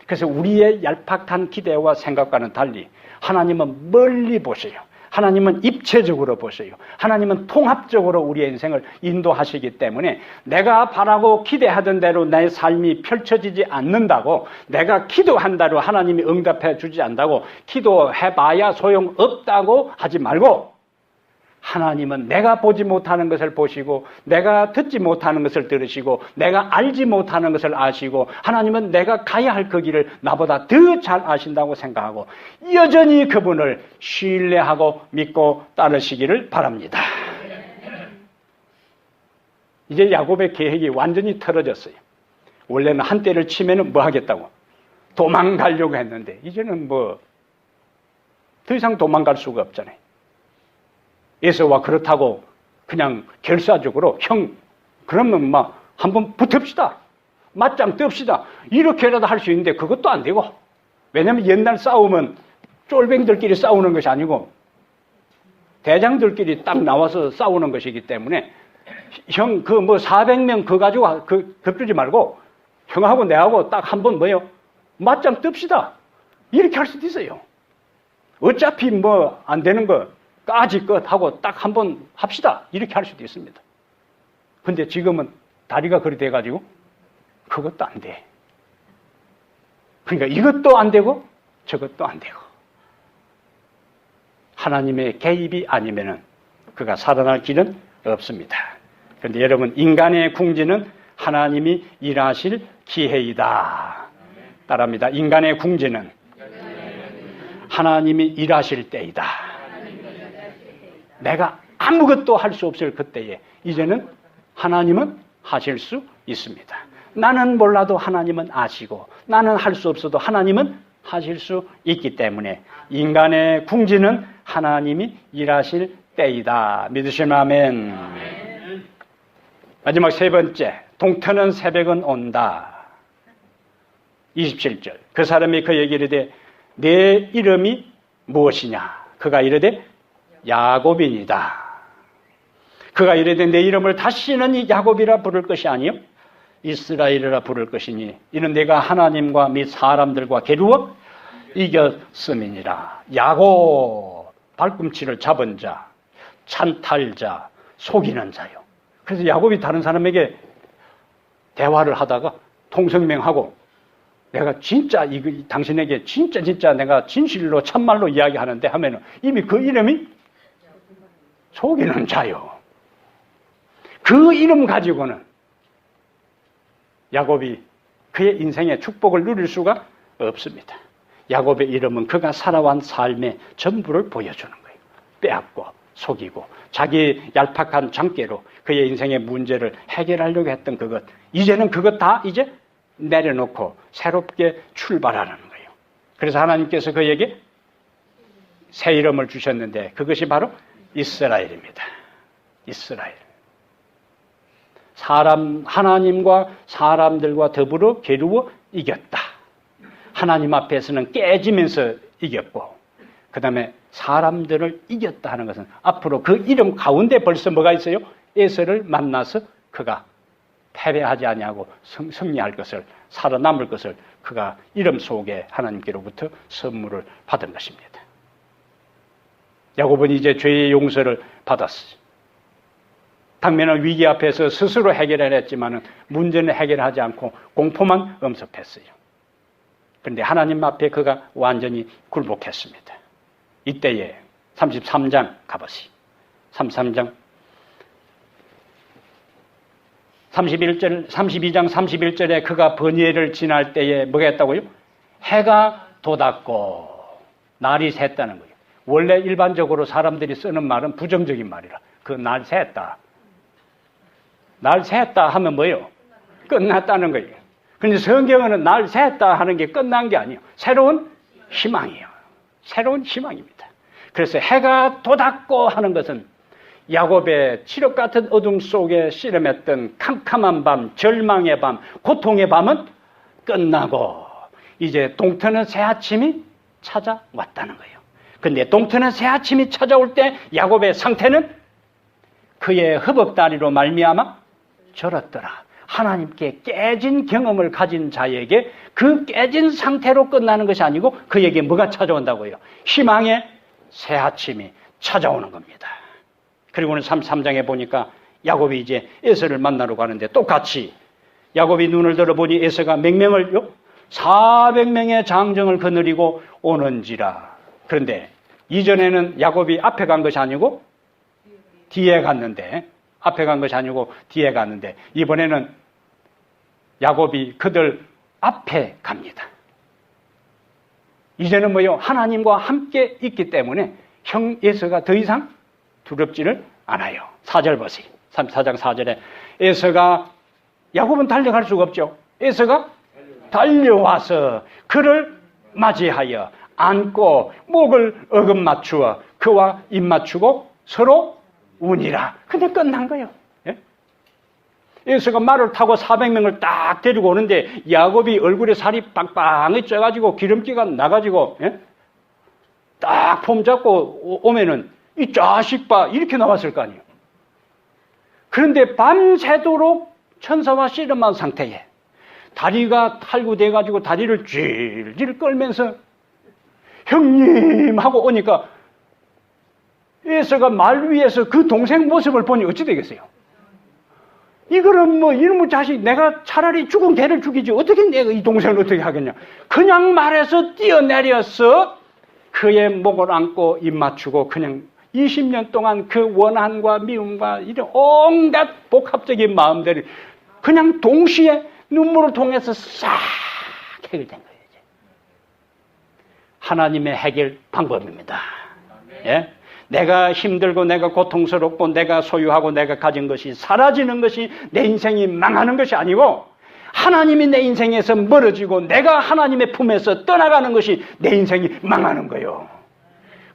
그래서 우리의 얄팍한 기대와 생각과는 달리 하나님은 멀리 보세요. 하나님은 입체적으로 보세요. 하나님은 통합적으로 우리의 인생을 인도하시기 때문에 내가 바라고 기대하던 대로 내 삶이 펼쳐지지 않는다고, 내가 기도한 대로 하나님이 응답해 주지 않는다고 기도해봐야 소용없다고 하지 말고, 하나님은 내가 보지 못하는 것을 보시고 내가 듣지 못하는 것을 들으시고 내가 알지 못하는 것을 아시고 하나님은 내가 가야 할 그 길을 나보다 더 잘 아신다고 생각하고 여전히 그분을 신뢰하고 믿고 따르시기를 바랍니다. 이제 야곱의 계획이 완전히 틀어졌어요. 원래는 한 때를 치면 뭐 하겠다고 도망가려고 했는데 이제는 뭐 더 이상 도망갈 수가 없잖아요. 에서와 그렇다고 그냥 결사적으로 형 그러면 막 한번 붙읍시다. 맞짱 뜹시다. 이렇게라도 할 수 있는데 그것도 안 되고, 왜냐하면 옛날 싸움은 쫄뱅들끼리 싸우는 것이 아니고 대장들끼리 딱 나와서 싸우는 것이기 때문에 형 그 뭐 400명 그거 가지고 덮주지 말고 형하고 내하고 딱 한번 뭐요? 맞짱 뜹시다. 이렇게 할 수도 있어요. 어차피 뭐 안 되는 거 까지 것 하고 딱 한번 합시다. 이렇게 할 수도 있습니다. 근데 지금은 다리가 그리 돼가지고 그것도 안 돼. 그러니까 이것도 안 되고 저것도 안 되고 하나님의 개입이 아니면은 그가 살아날 길은 없습니다. 그런데 여러분, 인간의 궁지는 하나님이 일하실 기회이다. 따라합니다. 인간의 궁지는 하나님이 일하실 때이다. 내가 아무것도 할 수 없을 그때에 이제는 하나님은 하실 수 있습니다. 나는 몰라도 하나님은 아시고 나는 할 수 없어도 하나님은 하실 수 있기 때문에 인간의 궁지는 하나님이 일하실 때이다. 믿으시면 아멘. 마지막 세 번째, 동트는 새벽은 온다. 27절. 그 사람이 그에게 이르되 내 이름이 무엇이냐? 그가 이르되 야곱이니이다. 그가 이르되 내 이름을 다시는 야곱이라 부를 것이 아니요 이스라엘이라 부를 것이니 이는 내가 하나님과 및 사람들과 겨루어 이겼음이니라. 야곱, 발꿈치를 잡은 자, 찬탈자, 속이는 자요. 그래서 야곱이 다른 사람에게 대화를 하다가 통성명하고 내가 진짜 당신에게 진짜 내가 진실로 참말로 이야기하는데 하면은 이미 그 이름이 속이는 자요. 그 이름 가지고는 야곱이 그의 인생의 축복을 누릴 수가 없습니다. 야곱의 이름은 그가 살아온 삶의 전부를 보여주는 거예요. 빼앗고 속이고 자기 얄팍한 장깨로 그의 인생의 문제를 해결하려고 했던 그것, 이제는 그것 다 이제 내려놓고 새롭게 출발하는 거예요. 그래서 하나님께서 그에게 새 이름을 주셨는데 그것이 바로 이스라엘입니다. 이스라엘. 하나님과 사람들과 더불어 겨루어 이겼다. 하나님 앞에서는 깨지면서 이겼고, 그 다음에 사람들을 이겼다 하는 것은 앞으로 그 이름 가운데 벌써 뭐가 있어요? 에서를 만나서 그가 패배하지 아니하고 승리할 것을, 살아남을 것을 그가 이름 속에 하나님께로부터 선물을 받은 것입니다. 야곱은 이제 죄의 용서를 받았어요. 당면한 위기 앞에서 스스로 해결을 했지만 문제는 해결하지 않고 공포만 엄습했어요. 그런데 하나님 앞에 그가 완전히 굴복했습니다. 이때에 33장 가보시. 33장 32장 31절에 그가 번뇌를 지날 때에 뭐가 했다고요? 해가 돋았고 날이 샜다는 거예요. 원래 일반적으로 사람들이 쓰는 말은 부정적인 말이라. 그 날 샜다. 날 샜다 하면 뭐예요? 끝났다는 거예요. 그런데 성경은 날 샜다 하는 게 끝난 게 아니에요. 새로운 희망이에요. 새로운 희망입니다. 그래서 해가 돋았고 하는 것은 야곱의 칠흑 같은 어둠 속에 씨름했던 캄캄한 밤, 절망의 밤, 고통의 밤은 끝나고 이제 동트는 새 아침이 찾아왔다는 거예요. 그런데 동트는 새 아침이 찾아올 때 야곱의 상태는 그의 허벅다리로 말미암아 절었더라. 하나님께 깨진 경험을 가진 자에게 그 깨진 상태로 끝나는 것이 아니고 그에게 뭐가 찾아온다고요? 희망의 새 아침이 찾아오는 겁니다. 그리고 오늘 33장에 보니까 야곱이 이제 에서를 만나러 가는데 똑같이 야곱이 눈을 들어보니 에서가 맹명을 400명의 장정을 거느리고 오는지라. 그런데 이전에는 야곱이 앞에 간 것이 아니고 뒤에 갔는데 앞에 간 것이 아니고 뒤에 갔는데 이번에는 야곱이 그들 앞에 갑니다. 이제는 뭐요? 하나님과 함께 있기 때문에 형 에서가 더 이상 두렵지를 않아요. 4절 보세요. 34장 4절에 에서가 야곱은 달려갈 수가 없죠. 에서가 달려와서 그를 맞이하여 안고 목을 어금 맞추어 그와 입 맞추고 서로 우니라. 근데 끝난 거예요. 예? 에서가 말을 타고 400명을 딱 데리고 오는데 야곱이 얼굴에 살이 빵빵히 쪄가지고 기름기가 나가지고 딱 폼 잡고 오면은 이 자식 봐 이렇게 나왔을 거 아니에요. 그런데 밤새도록 천사와 씨름한 상태에 다리가 탈구돼가지고 다리를 질질 끌면서 형님 하고 오니까 에서가 말 위에서 그 동생 모습을 보니 어찌 되겠어요? 이거는 뭐 이놈의 자식 내가 차라리 죽은 개를 죽이지 어떻게 내가 이 동생을 어떻게 하겠냐. 그냥 말해서 뛰어내려서 그의 목을 안고 입 맞추고 그냥 20년 동안 그 원한과 미움과 이런 온갖 복합적인 마음들이 그냥 동시에 눈물을 통해서 싹 해결된 거예요. 이제. 하나님의 해결 방법입니다. 예? 내가 힘들고 내가 고통스럽고 내가 소유하고 내가 가진 것이 사라지는 것이 내 인생이 망하는 것이 아니고 하나님이 내 인생에서 멀어지고 내가 하나님의 품에서 떠나가는 것이 내 인생이 망하는 거예요.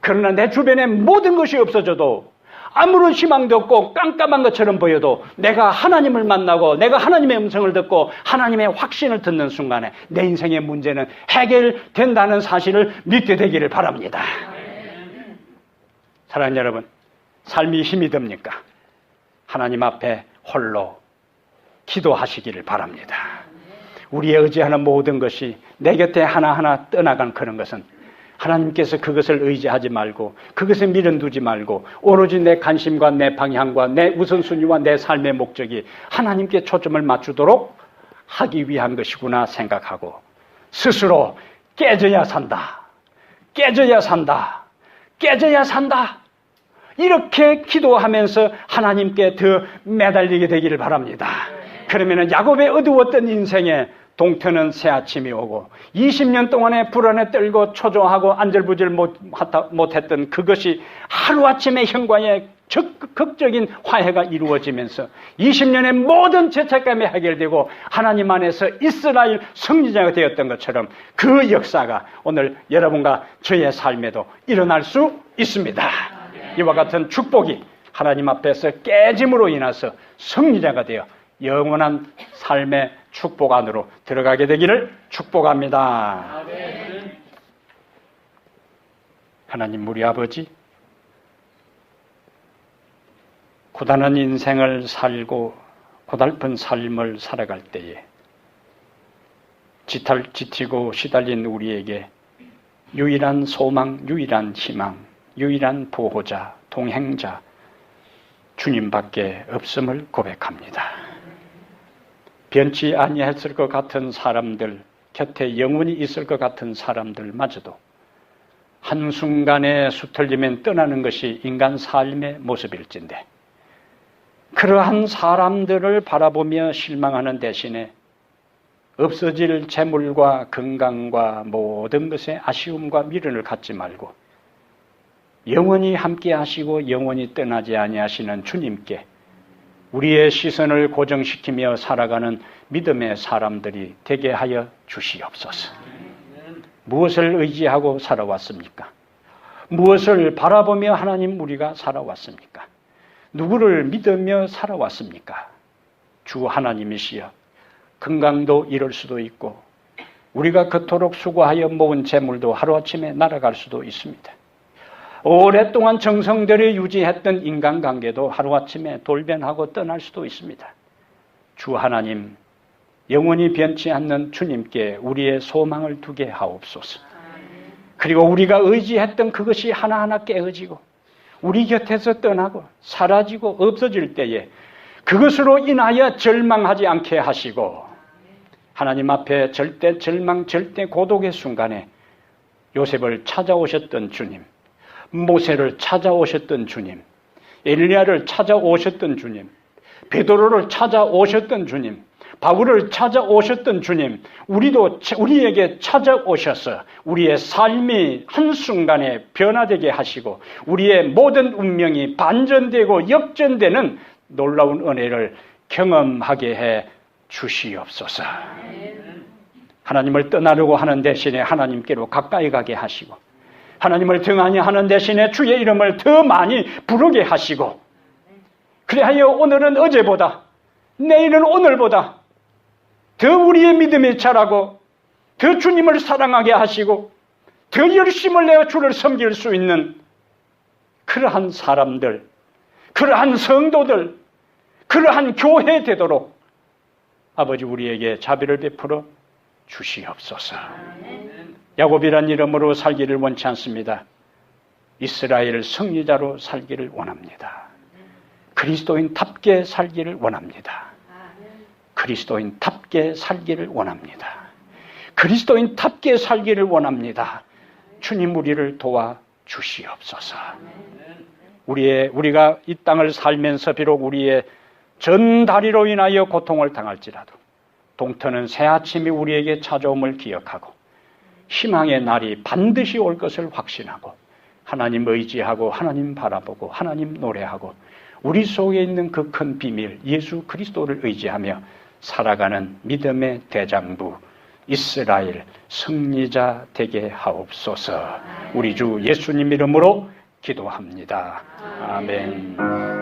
그러나 내 주변에 모든 것이 없어져도 아무런 희망도 없고 깜깜한 것처럼 보여도 내가 하나님을 만나고 내가 하나님의 음성을 듣고 하나님의 확신을 듣는 순간에 내 인생의 문제는 해결된다는 사실을 믿게 되기를 바랍니다. 사랑하는 여러분, 삶이 힘이 듭니까? 하나님 앞에 홀로 기도하시기를 바랍니다. 우리의 의지하는 모든 것이 내 곁에 하나하나 떠나간 그런 것은 하나님께서 그것을 의지하지 말고 그것을 밀어두지 말고 오로지 내 관심과 내 방향과 내 우선순위와 내 삶의 목적이 하나님께 초점을 맞추도록 하기 위한 것이구나 생각하고 스스로 깨져야 산다. 깨져야 산다. 깨져야 산다. 이렇게 기도하면서 하나님께 더 매달리게 되기를 바랍니다. 그러면 야곱의 어두웠던 인생에 동트는 새 아침이 오고 20년 동안에 불안에 떨고 초조하고 안절부절 못했던 그것이 하루아침에 현관에 적극적인 화해가 이루어지면서 20년의 모든 죄책감이 해결되고 하나님 안에서 이스라엘 승리자가 되었던 것처럼 그 역사가 오늘 여러분과 저의 삶에도 일어날 수 있습니다. 이와 같은 축복이 하나님 앞에서 깨짐으로 인해서 승리자가 되어 영원한 삶의 축복 안으로 들어가게 되기를 축복합니다. 하나님 우리 아버지, 고단한 인생을 살고 고달픈 삶을 살아갈 때에 지치고 시달린 우리에게 유일한 소망, 유일한 희망, 유일한 보호자, 동행자, 주님밖에 없음을 고백합니다. 변치 아니했을 것 같은 사람들, 곁에 영원히 있을 것 같은 사람들마저도 한순간에 수틀리면 떠나는 것이 인간 삶의 모습일진데, 그러한 사람들을 바라보며 실망하는 대신에 없어질 재물과 건강과 모든 것에 아쉬움과 미련을 갖지 말고 영원히 함께 하시고 영원히 떠나지 아니하시는 주님께 우리의 시선을 고정시키며 살아가는 믿음의 사람들이 되게 하여 주시옵소서. 무엇을 의지하고 살아왔습니까? 무엇을 바라보며 하나님 우리가 살아왔습니까? 누구를 믿으며 살아왔습니까? 주 하나님이시여, 건강도 잃을 수도 있고 우리가 그토록 수고하여 모은 재물도 하루아침에 날아갈 수도 있습니다. 오랫동안 정성들여 유지했던 인간관계도 하루아침에 돌변하고 떠날 수도 있습니다. 주 하나님, 영원히 변치 않는 주님께 우리의 소망을 두게 하옵소서. 그리고 우리가 의지했던 그것이 하나하나 깨어지고 우리 곁에서 떠나고 사라지고 없어질 때에 그것으로 인하여 절망하지 않게 하시고, 하나님 앞에 절대 절망, 절대 고독의 순간에 요셉을 찾아오셨던 주님, 모세를 찾아오셨던 주님, 엘리야를 찾아오셨던 주님, 베드로를 찾아오셨던 주님, 바울을 찾아오셨던 주님, 우리에게 찾아오셔서 우리의 삶이 한순간에 변화되게 하시고 우리의 모든 운명이 반전되고 역전되는 놀라운 은혜를 경험하게 해 주시옵소서. 하나님을 떠나려고 하는 대신에 하나님께로 가까이 가게 하시고, 하나님을 등한히 하는 대신에 주의 이름을 더 많이 부르게 하시고, 그리하여 오늘은 어제보다, 내일은 오늘보다 더 우리의 믿음이 자라고 더 주님을 사랑하게 하시고 더 열심을 내어 주를 섬길 수 있는 그러한 사람들, 그러한 성도들, 그러한 교회 되도록 아버지 우리에게 자비를 베풀어 주시옵소서. 야곱이란 이름으로 살기를 원치 않습니다. 이스라엘 승리자로 살기를 원합니다. 그리스도인답게 살기를 원합니다. 그리스도인답게 살기를 원합니다. 그리스도인답게 살기를 원합니다. 주님 우리를 도와 주시옵소서. 우리가 이 땅을 살면서 비록 우리의 전 다리로 인하여 고통을 당할지라도 동터는 새 아침이 우리에게 찾아옴을 기억하고 희망의 날이 반드시 올 것을 확신하고 하나님 의지하고 하나님 바라보고 하나님 노래하고 우리 속에 있는 그 큰 비밀 예수 그리스도를 의지하며 살아가는 믿음의 대장부 이스라엘 승리자 되게 하옵소서. 우리 주 예수님 이름으로 기도합니다. 아멘.